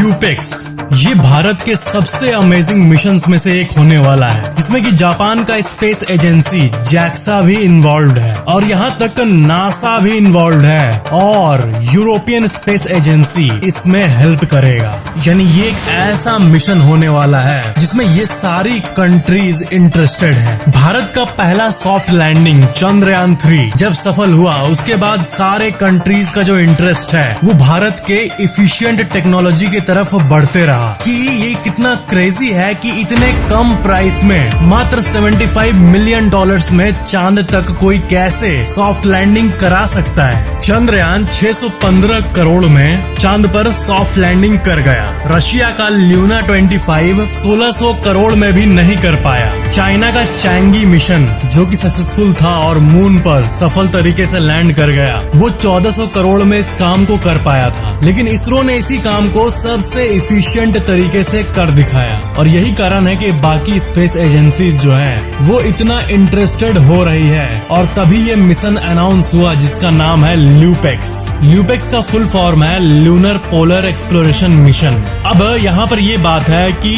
LUPEX ये भारत के सबसे अमेजिंग मिशंस में से एक होने वाला है, जिसमें कि जापान का स्पेस एजेंसी जैक्सा भी इन्वॉल्व है और यहाँ तक नासा भी इन्वॉल्व है और यूरोपियन स्पेस एजेंसी इसमें हेल्प करेगा। यानी ये एक ऐसा मिशन होने वाला है जिसमें ये सारी कंट्रीज इंटरेस्टेड है। भारत का पहला सॉफ्ट लैंडिंग चंद्रयान 3 जब सफल हुआ, उसके बाद सारे कंट्रीज का जो इंटरेस्ट है वो भारत के इफिशिएंट टेक्नोलॉजी की तरफ बढ़ते रहा कि ये कितना क्रेजी है कि इतने कम प्राइस में मात्र $75 मिलियन में चांद तक कोई कैसे सॉफ्ट लैंडिंग करा सकता है। चंद्रयान 615 करोड़ में चांद पर सॉफ्ट लैंडिंग कर गया। रशिया का ल्यूना 25 1600 करोड़ में भी नहीं कर पाया। चाइना का चैंगी मिशन जो कि सक्सेसफुल था और मून पर सफल तरीके से लैंड कर गया, वो 1400 करोड़ में इस काम को कर पाया था। लेकिन इसरो ने इसी काम को सबसे इफिशिएंट तरीके से कर दिखाया और यही कारण है कि बाकी स्पेस एजेंसीज जो हैं वो इतना इंटरेस्टेड हो रही है और तभी ये मिशन अनाउंस हुआ जिसका नाम है ल्यूपेक्स। ल्यूपेक्स का फुल फॉर्म है लूनर पोलर एक्सप्लोरेशन मिशन। अब यहाँ पर ये बात है कि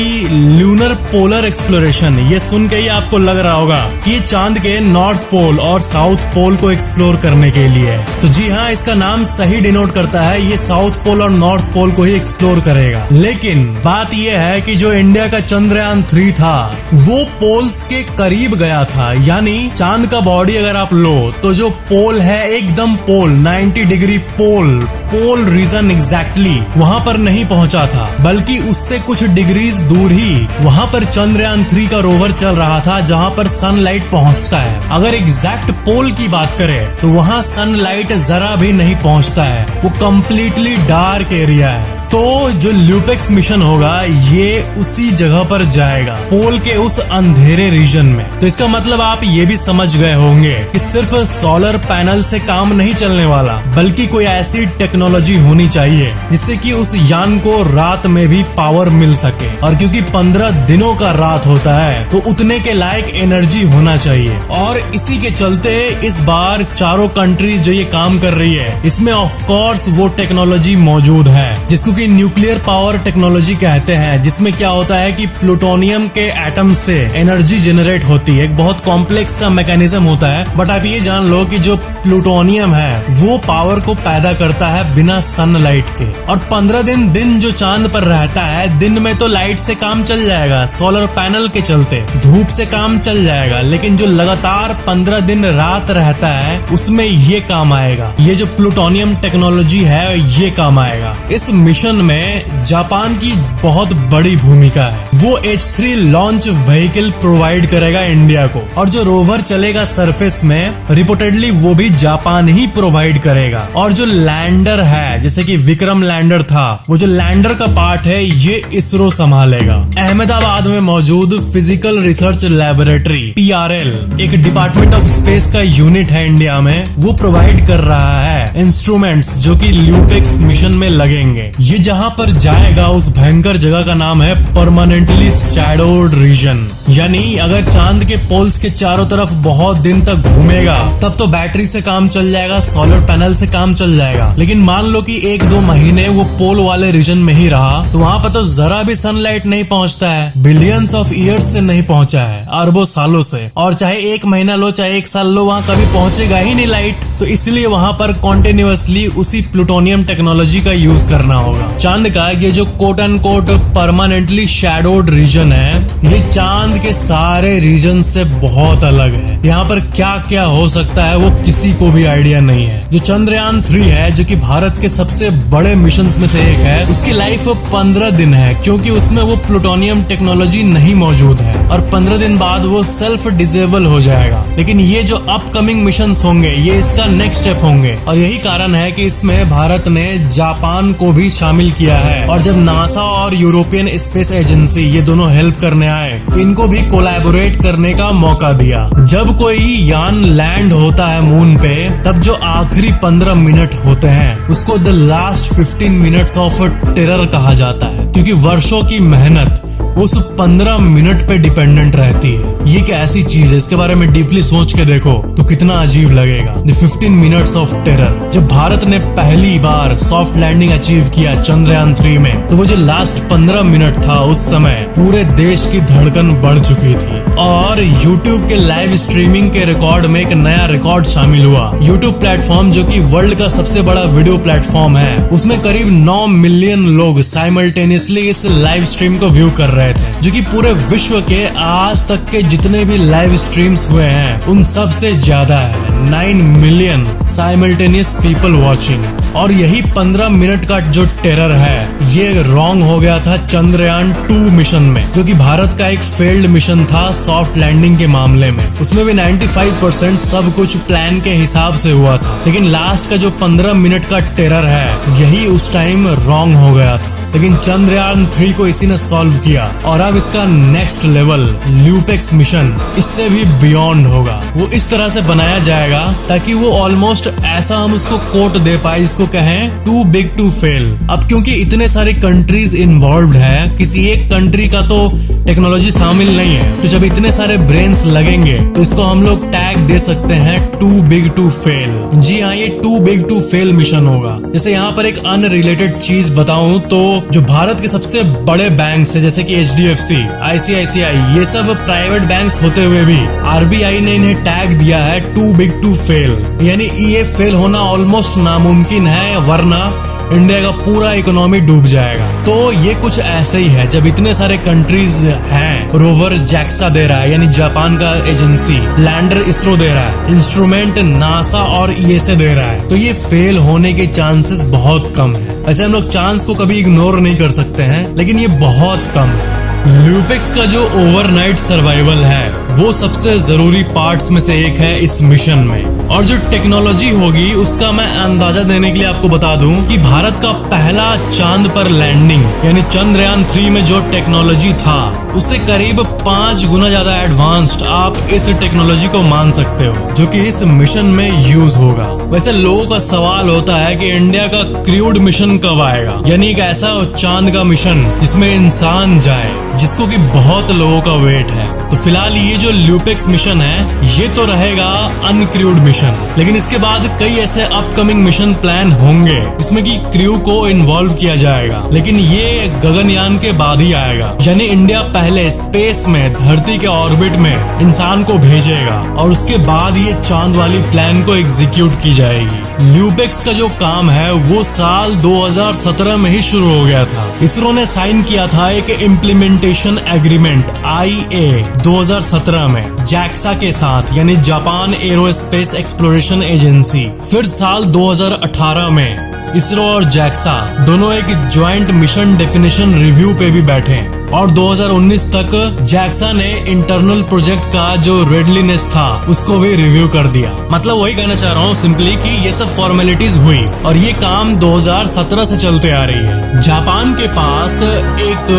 लूनर पोलर एक्सप्लोरेशन, ये सुन के ही आपको लग रहा होगा कि ये चांद के नॉर्थ पोल और साउथ पोल को एक्सप्लोर करने के लिए है। तो जी हाँ, इसका नाम सही डिनोट करता है, ये साउथ पोल और नॉर्थ पोल को ही एक्सप्लोर करेगा। लेकिन बात ये है कि जो इंडिया का चंद्रयान 3 था वो पोल्स के करीब गया था। यानी चांद का बॉडी अगर आप लो तो जो पोल है एकदम पोल 90 डिग्री पोल रीजन एग्जैक्टली वहाँ पर नहीं पहुँचा था, बल्कि उससे कुछ डिग्रीज दूर ही वहाँ पर चंद्रयान 3 का रोवर चल रहा था जहाँ पर सनलाइट पहुँचता है। अगर एग्जैक्ट पोल की बात करें तो वहाँ सनलाइट जरा भी नहीं पहुँचता है, वो कम्प्लीटली डार्क एरिया है। तो जो ल्यूपेक्स मिशन होगा ये उसी जगह पर जाएगा, पोल के उस अंधेरे रीजन में। तो इसका मतलब आप ये भी समझ गए होंगे कि सिर्फ सोलर पैनल से काम नहीं चलने वाला, बल्कि कोई ऐसी टेक्नोलॉजी होनी चाहिए जिससे कि उस यान को रात में भी पावर मिल सके। और क्योंकि 15 दिनों का रात होता है तो उतने के लायक एनर्जी होना चाहिए। और इसी के चलते इस बार चारों कंट्रीज जो ये काम कर रही है इसमें ऑफ कोर्स वो टेक्नोलॉजी मौजूद है जिसको कि न्यूक्लियर पावर टेक्नोलॉजी कहते हैं, जिसमें क्या होता है कि प्लूटोनियम के एटम से एनर्जी जनरेट होती है। एक बहुत कॉम्प्लेक्स सा मैकेनिज्म होता है, बट आप ये जान लो कि जो प्लूटोनियम है वो पावर को पैदा करता है बिना सनलाइट के। और 15 दिन जो चांद पर रहता है, दिन में तो लाइट से काम चल जाएगा, सोलर पैनल के चलते धूप से काम चल जाएगा, लेकिन जो लगातार 15 दिन रात रहता है उसमें ये काम आएगा। ये जो प्लूटोनियम टेक्नोलॉजी है ये काम आएगा। इस मिशन में जापान की बहुत बड़ी भूमिका है। वो H3 लॉन्च व्हीकल प्रोवाइड करेगा इंडिया को, और जो रोवर चलेगा सरफेस में रिपोर्टेडली वो भी जापान ही प्रोवाइड करेगा। और जो लैंडर है, जैसे कि विक्रम लैंडर था, वो जो लैंडर का पार्ट है ये इसरो संभालेगा। अहमदाबाद में मौजूद फिजिकल रिसर्च लैबोरेटरी PRL एक डिपार्टमेंट ऑफ स्पेस का यूनिट है इंडिया में, वो प्रोवाइड कर रहा है इंस्ट्रूमेंट्स जो कि ल्यूपेक्स मिशन में लगेंगे। ये जहाँ पर जाएगा उस भयंकर जगह का नाम है परमानेंटली शैडोड रीजन। यानी अगर चांद के पोल्स के चारों तरफ बहुत दिन तक घूमेगा तब तो बैटरी से काम चल जाएगा, सोलर पैनल से काम चल जाएगा। लेकिन मान लो कि 1-2 महीने वो पोल वाले रीजन में ही रहा तो वहाँ पर तो जरा भी सनलाइट नहीं पहुँचता है, बिलियंस ऑफ ईयर्स से नहीं पहुँचा है, अरबों सालों से। और चाहे 1 महीना लो चाहे 1 साल लो, वहाँ कभी पहुँचेगा ही नहीं लाइट। तो इसलिए वहाँ पर कॉन्टिन्यूअसली उसी प्लूटोनियम टेक्नोलॉजी का यूज करना होगा। चांद का ये जो quote end quote permanently shadowed region है ये चांद के सारे रीजन से बहुत अलग है। यहाँ पर क्या क्या हो सकता है वो किसी को भी आइडिया नहीं है। जो चंद्रयान 3 है जो कि भारत के सबसे बड़े मिशन में से एक है, उसकी लाइफ 15 दिन है क्योंकि उसमें वो प्लूटोनियम टेक्नोलॉजी नहीं मौजूद है और 15 दिन बाद वो सेल्फ डिसेबल हो जाएगा। लेकिन ये जो अपकमिंग मिशन होंगे ये इसका नेक्स्ट स्टेप होंगे और यही कारण है कि इसमें भारत ने जापान को भी शामिल किया है। और जब नासा और यूरोपियन स्पेस एजेंसी ये दोनों हेल्प करने आए तो इनको भी कोलैबोरेट करने का मौका दिया। जब कोई यान लैंड होता है मून पे तब जो आखिरी 15 मिनट होते हैं उसको the last 15 minutes of terror कहा जाता है, क्योंकि वर्षों की मेहनत उस 15 मिनट पे डिपेंडेंट रहती है। ये क्या ऐसी चीज है, इसके बारे में डीपली सोच के देखो तो कितना अजीब लगेगा। The 15 minutes of terror. जब भारत ने पहली बार सॉफ्ट लैंडिंग अचीव किया चंद्रयान 3 में, तो वो जो लास्ट 15 मिनट था, उस समय पूरे देश की धड़कन बढ़ चुकी थी और YouTube के लाइव स्ट्रीमिंग के रिकॉर्ड में एक नया रिकॉर्ड शामिल हुआ। YouTube प्लेटफॉर्म, जो कि वर्ल्ड का सबसे बड़ा वीडियो प्लेटफॉर्म है, उसमें करीब 9 मिलियन लोग साइमल्टेनियसली इस लाइव स्ट्रीम को व्यू कर रहे थे, जो कि पूरे विश्व के आज तक के जितने भी लाइव स्ट्रीम्स हुए हैं उन सब से ज्यादा है। 9 मिलियन साइमल्टेनियस पीपल वॉचिंग। और यही 15 मिनट का जो टेरर है, ये रॉन्ग हो गया था चंद्रयान 2 मिशन में, जो कि भारत का एक फेल्ड मिशन था सॉफ्ट लैंडिंग के मामले में। उसमें भी 95% सब कुछ प्लान के हिसाब से हुआ था, लेकिन लास्ट का जो 15 मिनट का टेरर है, यही उस टाइम रॉन्ग हो गया था। लेकिन चंद्रयान 3 को इसी ने सॉल्व किया और अब इसका नेक्स्ट लेवल ल्यूपेक्स मिशन इससे भी बियॉन्ड होगा। वो इस तरह से बनाया जाएगा ताकि वो ऑलमोस्ट ऐसा हम उसको कोट दे पाए, इसको कहें टू बिग टू फेल। अब क्योंकि इतने सारे कंट्रीज इन्वॉल्व है, किसी एक कंट्री का तो टेक्नोलॉजी शामिल नहीं है, तो जब इतने सारे ब्रेन्स लगेंगे तो इसको हम लोग टैग दे सकते हैं टू बिग टू फेल। जी हाँ, ये too big to fail mission होगा। जैसे यहाँ पर एक अनरिलेटेड चीज बताऊं तो जो भारत के सबसे बड़े बैंक है, जैसे कि HDFC, ICICI, ये सब प्राइवेट बैंक्स होते हुए भी RBI ने इन्हें टैग दिया है टू बिग टू फेल, यानी ये फेल होना ऑलमोस्ट नामुमकिन है, वरना इंडिया का पूरा इकोनॉमी डूब जाएगा। तो ये कुछ ऐसे ही है, जब इतने सारे कंट्रीज हैं, रोवर जैक्सा दे रहा है यानी जापान का एजेंसी, लैंडर इसरो दे रहा है, इंस्ट्रूमेंट नासा और ESA दे रहा है, तो ये फेल होने के चांसेस बहुत कम है। ऐसे हम लोग चांस को कभी इग्नोर नहीं कर सकते हैं, लेकिन ये बहुत कम है। ल्यूपेक्स का जो ओवरनाइट सर्वाइवल है, वो सबसे जरूरी पार्ट्स में से एक है इस मिशन में। और जो टेक्नोलॉजी होगी उसका मैं अंदाजा देने के लिए आपको बता दूं कि भारत का पहला चांद पर लैंडिंग यानी चंद्रयान 3 में जो टेक्नोलॉजी था, उससे करीब 5 गुना ज्यादा एडवांस्ड आप इस टेक्नोलॉजी को मान सकते हो, जो कि इस मिशन में यूज होगा। वैसे लोगों का सवाल होता है कि इंडिया का क्रूड मिशन कब आएगा, यानी एक ऐसा चांद का मिशन जिसमें इंसान जाए, जिसको कि बहुत लोगों का वेट है। तो फिलहाल ये जो ल्यूपेक्स मिशन है, ये तो रहेगा अनक्रूड मिशन, लेकिन इसके बाद कई ऐसे अपकमिंग मिशन प्लान होंगे जिसमें कि क्रू को इन्वॉल्व किया जाएगा, लेकिन ये गगनयान के बाद ही आएगा। यानी इंडिया पहले स्पेस में धरती के ऑर्बिट में इंसान को भेजेगा और उसके बाद ये चांद वाली प्लान को एग्जीक्यूट की जाएगी। ल्यूपेक्स का जो काम है वो साल 2017 में ही शुरू हो गया था। इसरो ने साइन किया था एक इम्प्लीमेंटेशन एग्रीमेंट IA 2017 में जैक्सा के साथ, यानी जापान एरोस्पेस एक्सप्लोरेशन एजेंसी। फिर साल 2018 में इसरो और जैक्सा दोनों एक ज्वाइंट मिशन डेफिनेशन रिव्यू पे भी बैठे और 2019 तक जैक्सा ने इंटरनल प्रोजेक्ट का जो रेडलीनेस था उसको भी रिव्यू कर दिया। मतलब वही कहना चाह रहा हूँ सिंपली कि ये सब फॉर्मेलिटीज हुई और ये काम 2017 से चलते आ रही है। जापान के पास एक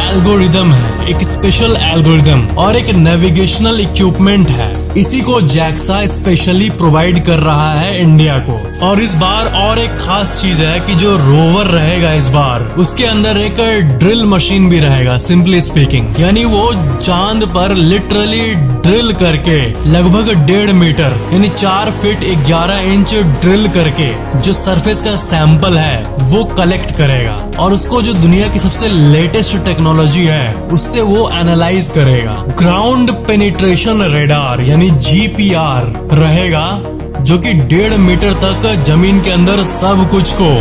एल्गोरिदम है, एक स्पेशल एल्गोरिदम और एक नेविगेशनल इक्विपमेंट है। इसी को जैक्सा स्पेशली प्रोवाइड कर रहा है इंडिया को। और इस बार और एक खास चीज है कि जो रोवर रहेगा इस बार, उसके अंदर एक ड्रिल मशीन भी रहेगा। सिंपली स्पीकिंग, यानी वो चांद पर लिटरली ड्रिल करके लगभग 1.5 मीटर यानी 4 फीट 11 इंच ड्रिल करके जो सरफेस का सैंपल है वो कलेक्ट करेगा और उसको जो दुनिया की सबसे लेटेस्ट टेक्नोलॉजी है उससे वो एनालाइज करेगा। ग्राउंड पेनिट्रेशन रेडार यानी GPR रहेगा, जो कि 1.5 मीटर तक जमीन के अंदर सब कुछ को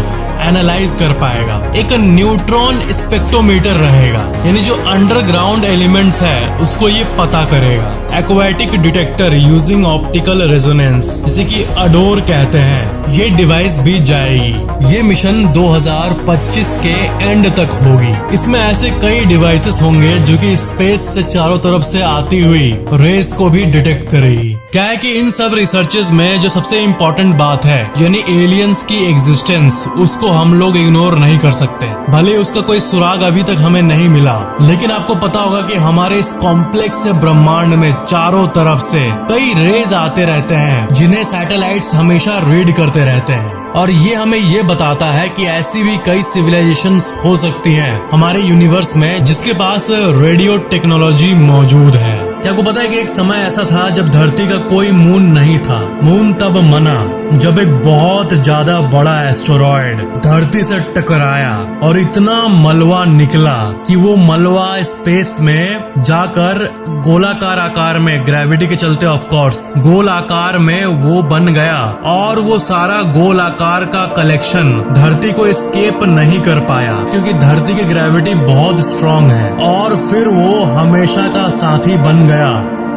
एनालाइज कर पाएगा। एक न्यूट्रॉन स्पेक्ट्रोमीटर रहेगा, यानी जो अंडरग्राउंड एलिमेंट्स है उसको ये पता करेगा। Aquatic detector using optical resonance, जिसे कि अडोर कहते हैं, ये डिवाइस भी जाएगी। ये मिशन 2025 के एंड तक होगी। इसमें ऐसे कई डिवाइसेस होंगे जो कि स्पेस से चारों तरफ से आती हुई रेस को भी डिटेक्ट करेगी। क्या है कि इन सब रिसर्चेस में जो सबसे इम्पोर्टेंट बात है यानी एलियंस की एग्जिस्टेंस, उसको हम लोग इग्नोर नहीं कर सकते। भले उसका कोई सुराग अभी तक हमें नहीं मिला, लेकिन आपको पता होगा कि हमारे इस कॉम्प्लेक्स ब्रह्मांड में चारों तरफ से कई रेज आते रहते हैं जिन्हें सैटेलाइट्स हमेशा रीड करते रहते हैं। और ये हमें ये बताता है कि ऐसी भी कई सिविलाइजेशंस हो सकती हैं हमारे यूनिवर्स में जिसके पास रेडियो टेक्नोलॉजी मौजूद है। क्या आपको पता है कि एक समय ऐसा था जब धरती का कोई मून नहीं था। मून तब बना जब एक बहुत ज्यादा बड़ा एस्टेरॉयड धरती से टकराया और इतना मलबा निकला कि वो मलबा स्पेस में जाकर गोलाकार आकार में, ग्रेविटी के चलते ऑफ कोर्स गोल आकार में वो बन गया और वो सारा गोल आकार का कलेक्शन धरती को एस्केप नहीं कर पाया क्योंकि धरती की ग्रेविटी बहुत स्ट्रांग है। और फिर वो हमेशा का साथी बन गया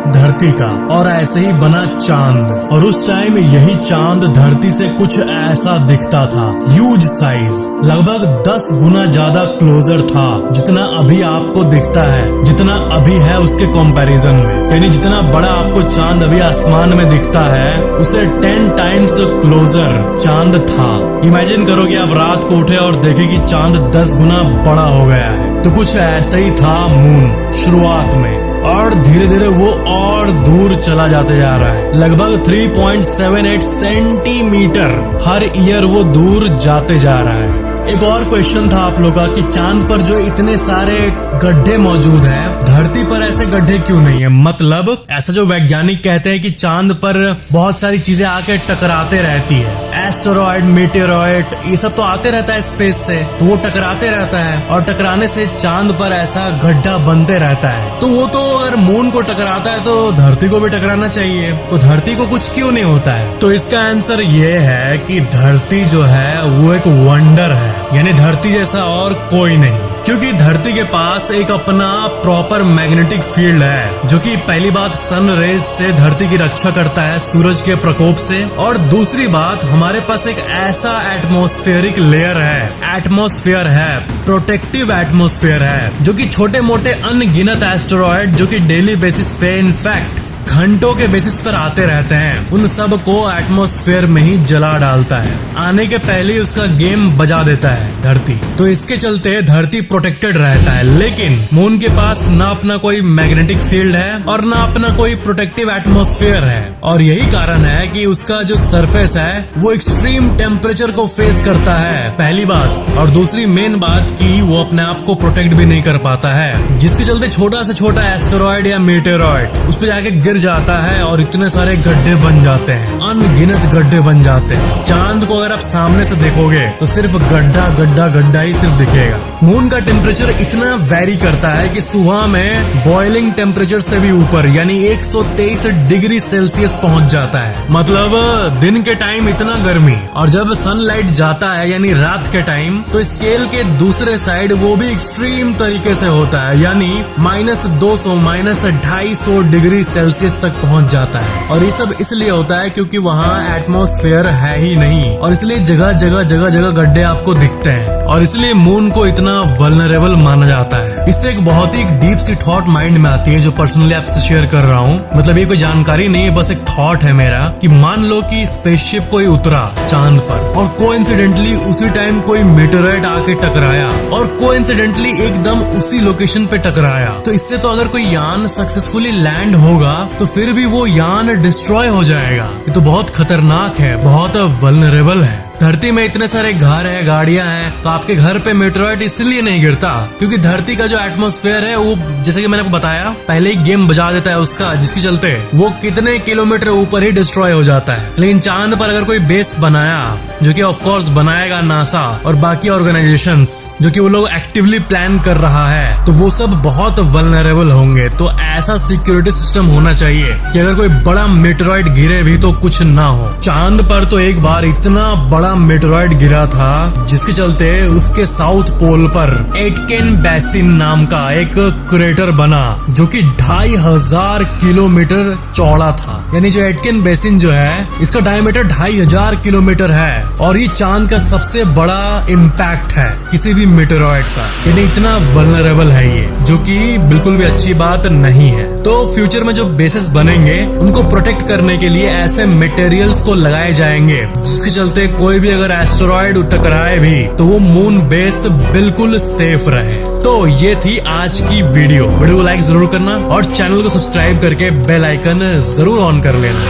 धरती का, और ऐसे ही बना चांद। और उस टाइम यही चांद धरती से कुछ ऐसा दिखता था, ह्यूज साइज, लगभग 10 गुना ज्यादा क्लोजर था जितना अभी आपको दिखता है, जितना अभी है उसके कंपैरिजन में। यानी जितना बड़ा आपको चांद अभी आसमान में दिखता है उसे 10 टाइम्स क्लोजर चांद था। इमेजिन करो कि आप रात को उठे और देखे कि चांद 10 गुना बड़ा हो गया है। तो कुछ ऐसा ही था मून शुरुआत में, और धीरे धीरे वो और दूर चला जाते जा रहा है। लगभग 3.78 सेंटीमीटर हर ईयर वो दूर जाते जा रहा है। एक और क्वेश्चन था आप लोगों का कि चांद पर जो इतने सारे गड्ढे मौजूद हैं, धरती पर ऐसे गड्ढे क्यों नहीं है? मतलब ऐसा जो वैज्ञानिक कहते हैं कि चांद पर बहुत सारी चीजें आके टकराते रहती है, एस्टेरॉयड, मीटेरॉयड, ये सब तो आते रहता है स्पेस से, तो वो टकराते रहता है और टकराने से चांद पर ऐसा गड्ढा बनते रहता है। तो वो तो अगर मून को टकराता है तो धरती को भी टकराना चाहिए, तो धरती को कुछ क्यों नहीं होता है? तो इसका आंसर ये है कि धरती जो है वो एक वंडर है, यानी धरती जैसा और कोई नहीं, क्योंकि धरती के पास एक अपना प्रॉपर मैग्नेटिक फील्ड है जो कि पहली बात सन रेज से धरती की रक्षा करता है सूरज के प्रकोप से, और दूसरी बात हमारे पास एक ऐसा एटमॉस्फेरिक लेयर है, एटमॉस्फेयर है, प्रोटेक्टिव एटमॉस्फेयर है, जो कि छोटे मोटे अनगिनत एस्टेरॉयड जो कि डेली बेसिस पे इनफैक्ट घंटों के बेसिस पर आते रहते हैं, उन सब को एटमॉस्फेयर में ही जला डालता है, आने के पहले ही उसका गेम बजा देता है धरती। तो इसके चलते धरती प्रोटेक्टेड रहता है। लेकिन मून के पास ना अपना कोई मैग्नेटिक फील्ड है और ना अपना कोई प्रोटेक्टिव एटमॉस्फेयर है, और यही कारण है कि उसका जो सरफेस है वो एक्सट्रीम टेम्परेचर को फेस करता है, पहली बात, और दूसरी मेन बात कि वो अपने आप को प्रोटेक्ट भी नहीं कर पाता है, जिसके चलते छोटा से छोटा एस्टेरॉयड या मीटेरॉयड उस पर जाके गिर जाता है और इतने सारे गड्ढे बन जाते हैं, अनगिनत गड्ढे बन जाते हैं। चांद को अगर आप सामने से देखोगे तो सिर्फ गड्ढा गड्ढा गड्ढा ही सिर्फ दिखेगा। मून का टेम्परेचर इतना वेरी करता है कि सुबह में बॉइलिंग टेम्परेचर से भी ऊपर यानी 123 डिग्री सेल्सियस पहुंच जाता है, मतलब दिन के टाइम इतना गर्मी, और जब सनलाइट जाता है यानी रात के टाइम तो स्केल के दूसरे साइड वो भी एक्सट्रीम तरीके से होता है, यानी -200 -250 डिग्री सेल्सियस तक पहुंच जाता है। और ये सब इसलिए होता है क्योंकि वहाँ एटमॉस्फेयर है ही नहीं, और इसलिए जगह जगह गड्ढे आपको दिखते हैं, और इसलिए मून को इतना वल्नरेबल माना जाता है। इससे एक बहुत ही डीप सी थॉट माइंड में आती है जो पर्सनली आपसे शेयर कर रहा हूँ। मतलब ये कोई जानकारी नहीं है, बस एक थॉट है मेरा कि मान लो कि स्पेसशिप कोई उतरा चांद पर और कोइंसिडेंटली उसी टाइम कोई मीटेरॉइड आके टकराया और कोइंसिडेंटली एकदम उसी लोकेशन पे टकराया, तो इससे तो अगर कोई यान सक्सेसफुली लैंड होगा तो फिर भी वो यान डिस्ट्रॉय हो जाएगा। ये तो बहुत खतरनाक है, बहुत वल्नरेबल है। धरती में इतने सारे घर है, गाड़ियां हैं, तो आपके घर पे मेटेरॉइड इसलिए नहीं गिरता क्योंकि धरती का जो एटमॉस्फेयर है वो, जैसे कि मैंने आपको बताया, पहले ही गेम बजा देता है उसका, जिसके चलते वो कितने किलोमीटर ऊपर ही डिस्ट्रॉय हो जाता है। लेकिन चांद पर अगर कोई बेस बनाया, जो कि ऑफ कोर्स बनाएगा नासा और बाकी ऑर्गेनाइजेशंस, जो कि वो लोग एक्टिवली प्लान कर रहा है, तो वो सब बहुत वल्नरेबल होंगे। तो ऐसा सिक्योरिटी सिस्टम होना चाहिए कि अगर कोई बड़ा मेटेरॉइड गिरे भी तो कुछ ना हो। चांद पर तो एक बार इतना बड़ा मेटेरॉइड गिरा था जिसके चलते उसके साउथ पोल पर एटकेन बेसिन नाम का एक क्रेटर बना जो कि 2500 किलोमीटर चौड़ा था। यानी जो एटकेन बेसिन जो है इसका डायमीटर 2500 किलोमीटर है, और ये चांद का सबसे बड़ा इम्पैक्ट है किसी भी मेटेरॉइड का। यानी इतना वल्नरेबल है ये, जो कि बिल्कुल भी अच्छी बात नहीं है। तो फ्यूचर में जो बेसेस बनेंगे उनको प्रोटेक्ट करने के लिए ऐसे मटेरियल्स को लगाए जाएंगे जिसके चलते कोई भी अगर एस्टेरॉयड टकराए भी तो वो मून बेस बिल्कुल सेफ रहे। तो ये थी आज की वीडियो को लाइक जरूर करना और चैनल को सब्सक्राइब करके बेल आइकन जरूर ऑन कर लेना।